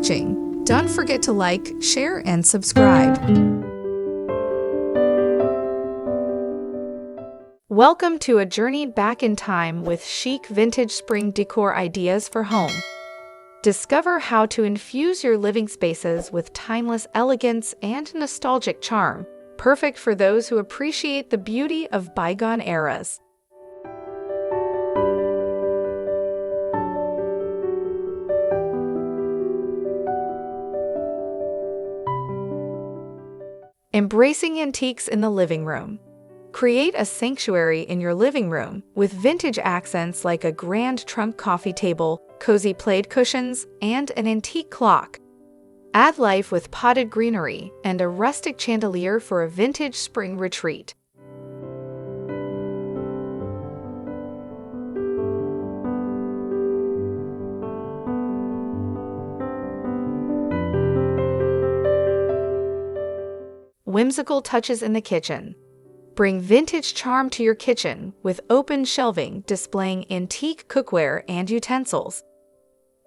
watching. Don't forget to like, share, and subscribe. Welcome to a journey back in time with chic vintage spring decor ideas for home. Discover how to infuse your living spaces with timeless elegance and nostalgic charm, perfect for those who appreciate the beauty of bygone eras. Embracing antiques in the living room. Create a sanctuary in your living room with vintage accents like a grand trunk coffee table, cozy plaid cushions, and an antique clock. Add life with potted greenery and a rustic chandelier for a vintage spring retreat. Whimsical touches in the kitchen. Bring vintage charm to your kitchen with open shelving displaying antique cookware and utensils.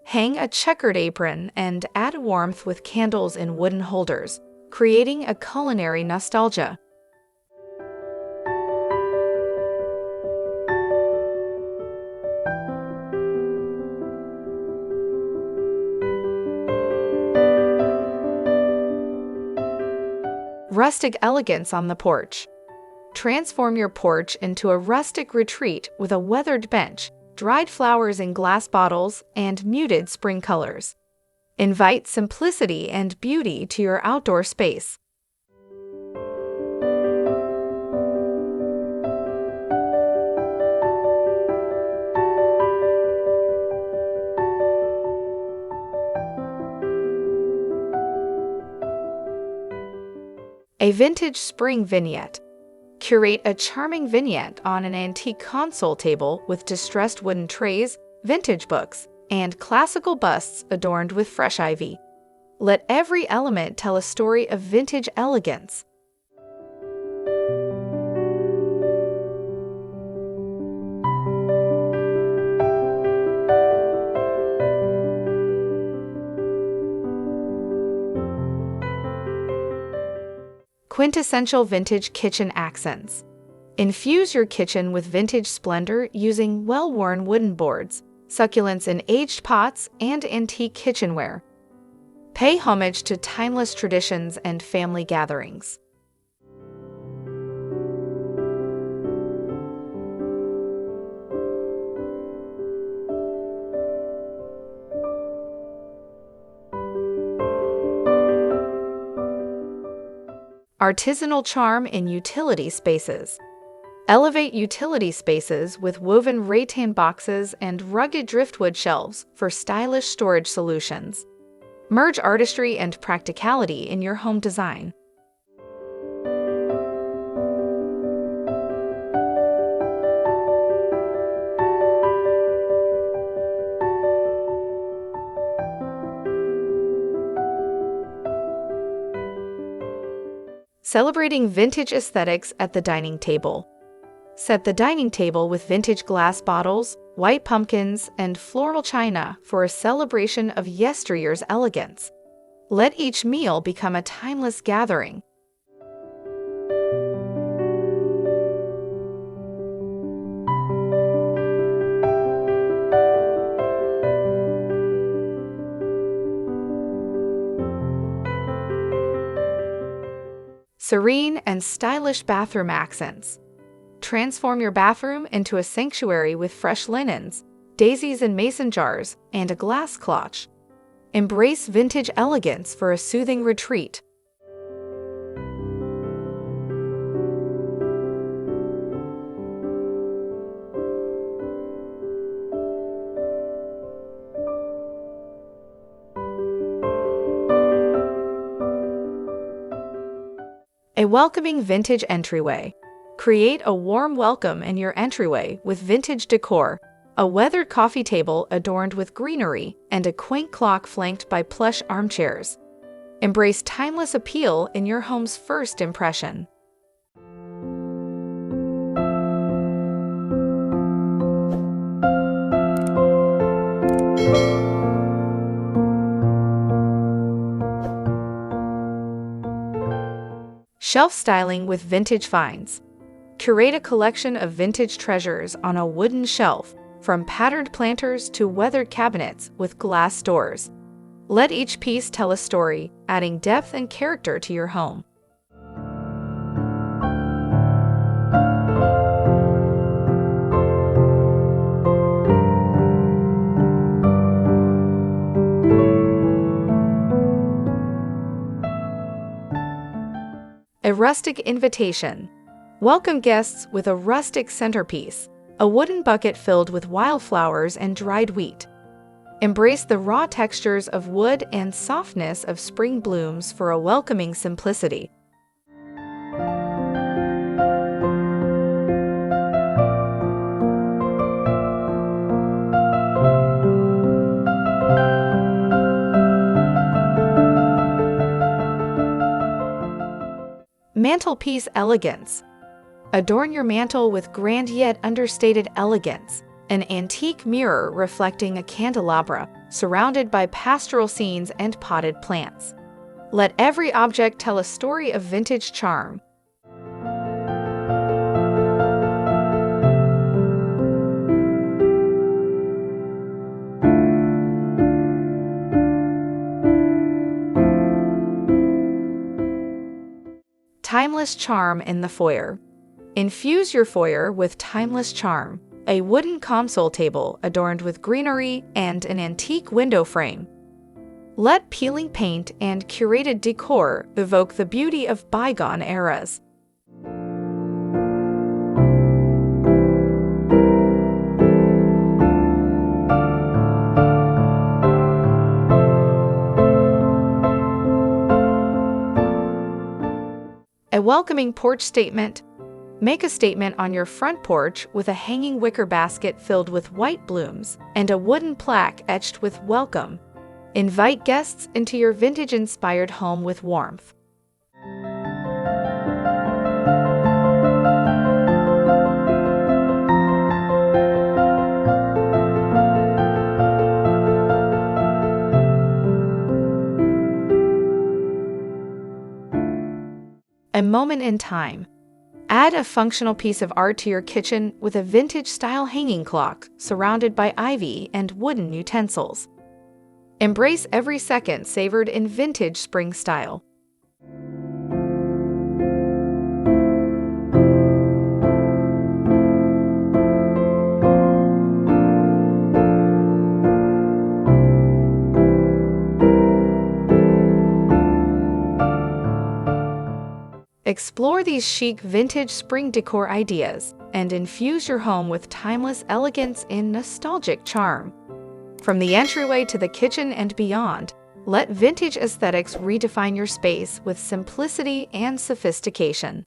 Hang a checkered apron and add warmth with candles in wooden holders, creating a culinary nostalgia. Rustic elegance on the porch. Transform your into a rustic retreat with a weathered bench, dried flowers in glass bottles, and muted spring colors. Invite simplicity and beauty to your outdoor space. A vintage spring vignette. Curate a charming vignette on an antique console table with distressed wooden trays, vintage books, and classical busts adorned with fresh ivy. Let every element tell a story of vintage elegance. Quintessential vintage kitchen accents. Infuse your kitchen with vintage splendor using well-worn wooden boards, succulents in aged pots, and antique kitchenware. Pay homage to timeless traditions and family gatherings. Artisanal charm in utility spaces. Elevate utility spaces with woven rattan boxes and rugged driftwood shelves for stylish storage solutions. Merge artistry and practicality in your home design. Celebrating vintage aesthetics at the dining table. Set the dining table with vintage glass bottles, white pumpkins, and floral china for a celebration of yesteryear's elegance. Let each meal become a timeless gathering. Serene and stylish bathroom accents. Transform your bathroom into a sanctuary with fresh linens, daisies in mason jars, and a glass cloche. Embrace vintage elegance for a soothing retreat. A welcoming vintage entryway. Create a warm welcome in your entryway with vintage decor, a weathered coffee table adorned with greenery, and a quaint clock flanked by plush armchairs. Embrace timeless appeal in your home's first impression. Shelf styling with vintage finds. Curate a collection of vintage treasures on a wooden shelf, from patterned planters to weathered cabinets with glass doors. Let each piece tell a story, adding depth and character to your home. A rustic invitation. Welcome guests with a rustic centerpiece, a wooden bucket filled with wildflowers and dried wheat. Embrace the raw textures of wood and softness of spring blooms for a welcoming simplicity. Mantelpiece elegance. Adorn your mantel with grand yet understated elegance, an antique mirror reflecting a candelabra, surrounded by pastoral scenes and potted plants. Let every object tell a story of vintage charm. Timeless charm in the foyer. Infuse your foyer with timeless charm, a wooden console table adorned with greenery and an antique window frame. Let peeling paint and curated decor evoke the beauty of bygone eras. A welcoming porch statement. Make a statement on your front porch with a hanging wicker basket filled with white blooms and a wooden plaque etched with welcome. Invite guests into your vintage-inspired home with warmth. A moment in time. Add a functional piece of art to your kitchen with a vintage-style hanging clock surrounded by ivy and wooden utensils. Embrace every second savored in vintage spring style. Explore these chic vintage spring decor ideas and infuse your home with timeless elegance and nostalgic charm. From the entryway to the kitchen and beyond, let vintage aesthetics redefine your space with simplicity and sophistication.